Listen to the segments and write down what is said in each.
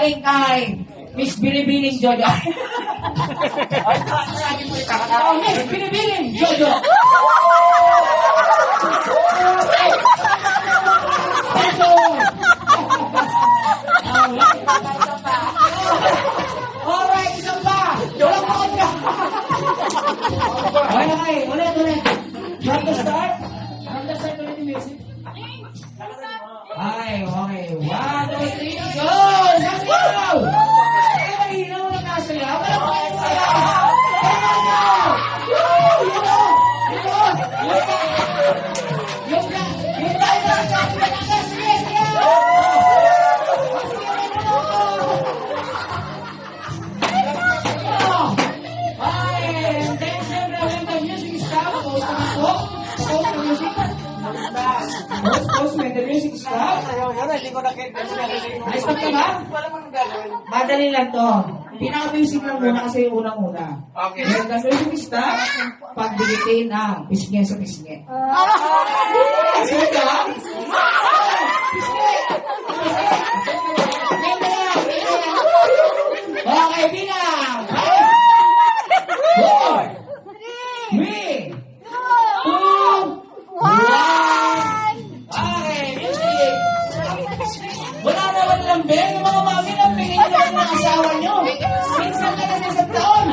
galing kay Miss Binibining Jojo. Miss Binibining Jojo. Alright, isang pa. Walang ka. Okay, ulit. From the start ulit yung music. Okay. 1, 2, 3, go! Let's go! Mahina mo na nasayaw. Yung tayo na sige! Post, when the music stop. Stop ka ba? Madali lang to. Pinaka-music lang muna kasi yung unang-una. Okay. When the music stop, pagdigitin ang pisngi sa pisngi. Sige ka? Okay, bilang! 5, 4, 3, 2, 1. Okay, music. Wala naman lambing. Yung mga mami, lambingin nyo naman ng asawa nyo. Minsan ka na sa taon.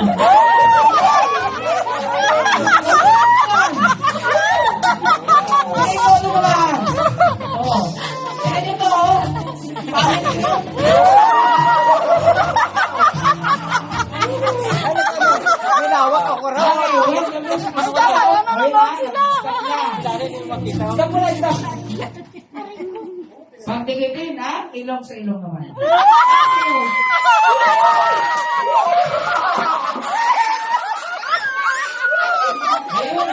Okay, ikaw ito ba? Oo. Kaya nyo to, oh. Bakit nyo? Nilawak ako raw. Okay, wait. Stop mo na, stop. Pagdikitin, ha? Ilong sa ilong naman. Ayun,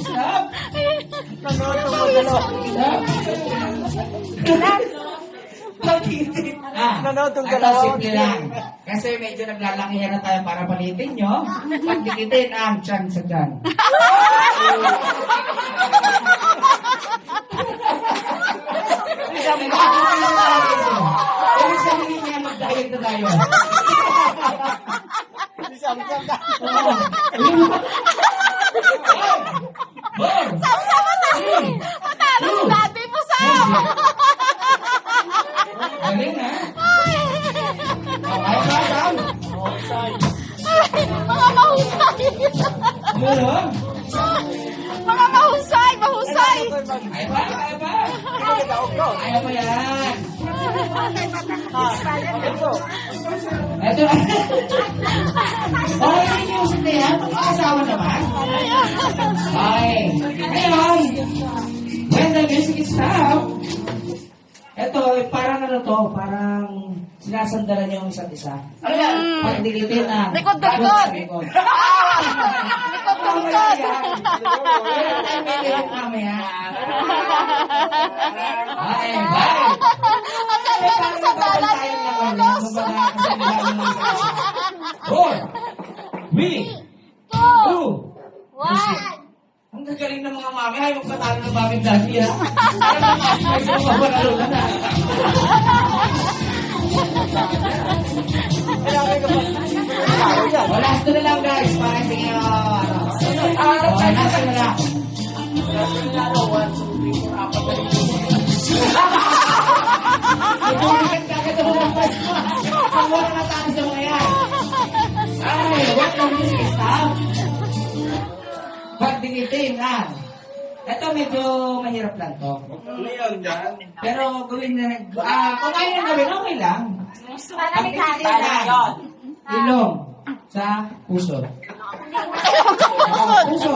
stop. Nanood tong Ito, dalawa. simple lang. Kasi medyo naglalakihan na tayo para palitin nyo. Pagdikitin ang tiyan sa tiyan. Ibig sabihin niya, mag-diet na tayo. Sama-sama tayo! Matalo si dati mo, Sam! Galing, ha? Okay ba, Sam? Mga mahusay! Ano? Mga mahusay! Mahusay! Ay ba? Ayaw mo yan. Ito na. Okay, yung music na yan. Pagkakasawa naman. Okay. Ngayon, when the music is stop, ito, parang ano to, parang sinasandalan niyo ang isa't isa. Ano yan? Pagdikitin na. Likod. Likod. Likod. Ay, bye. Ang ganda ng sandalan ni Los! 4, 3, 2, 1! Ang gagaling ng mga mami. Ay, magpatalo ng mami daddy, ha? Alam mo, mami, may sila mapanalo ka na. O, last na lang, guys. Para hindi nyo, last na lang. Itulikan ka agad ako ng first mo. Ang wala na tayo sa mga yan. Ay, what the music stop? Pagdikitin, ha? Ito medyo mahirap lang to. Ano yun dyan? Pero gawin na, kung ayaw na gawin, okay lang. Pagdikitin na, ilong sa puso. Puso.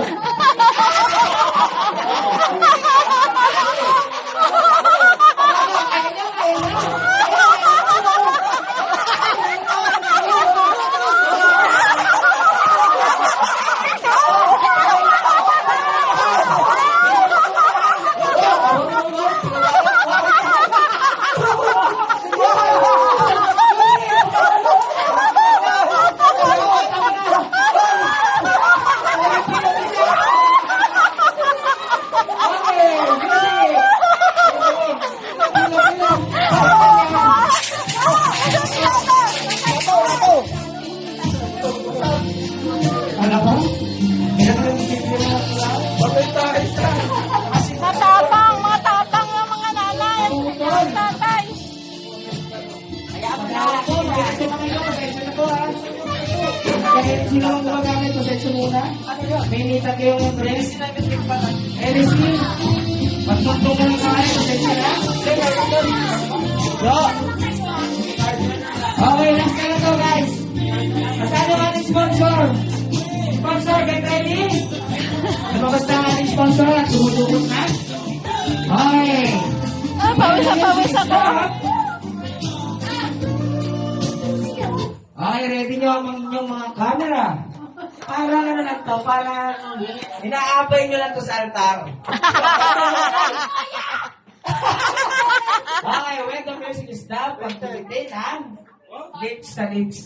Sino ang gumagamit? Pasensya muna. May nita kayong dress. LSC. Magtugtog na kayo. Pasensya na. Go. Okay, last ka na to guys. Masano ang ating sponsor? Sponsor, get ready. Lumabas na ang ating sponsor at tumutugot na. Okay. Pawis ako. Okay, ready nyo ang inyong mga camera. Parang ano lang to, parang inaabay nyo lang to sa altar. Okay, when the music is done, pagtulitin ang lips sa lips.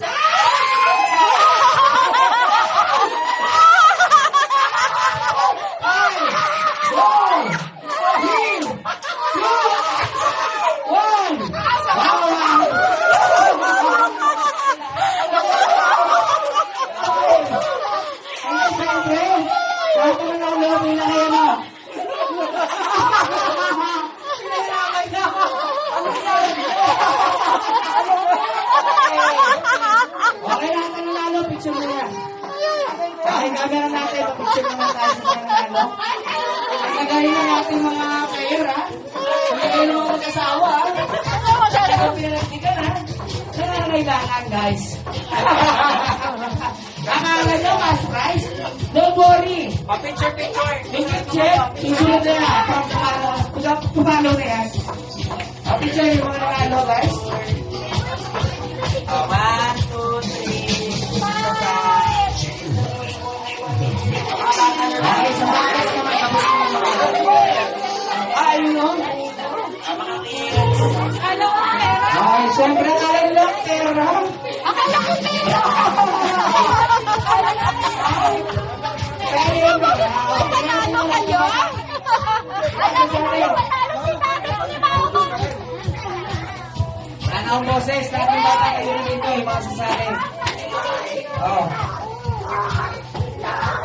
Okay, lahat ng nanalo, picture mo yan. Okay, camera natin, picture naman tayo sa mga nanalo. Nagaling na natin mga player, ha? Nagaling na mga mag-asawa, ha? Nagaling pinanagtigan, ha? Nangangailangan, guys. Nakaala nyo, cash prize. Don't worry. Pa-picture. Yung picture, susunod na yan. Pumalo na yan. Picture yung mga nanalo, guys. 1, 2, 3. Ay, sa mga guys naman, tapos na mga ayun, no? Ay, siyempre, ayun lang, pera. Akala ko pera. Ayun lang. Panalo kayo? Alam mo na yung panalo si tatay ni Mama. Ano ang boses? Lahat ng bata kayo dito, yung mga sasabi. Oh.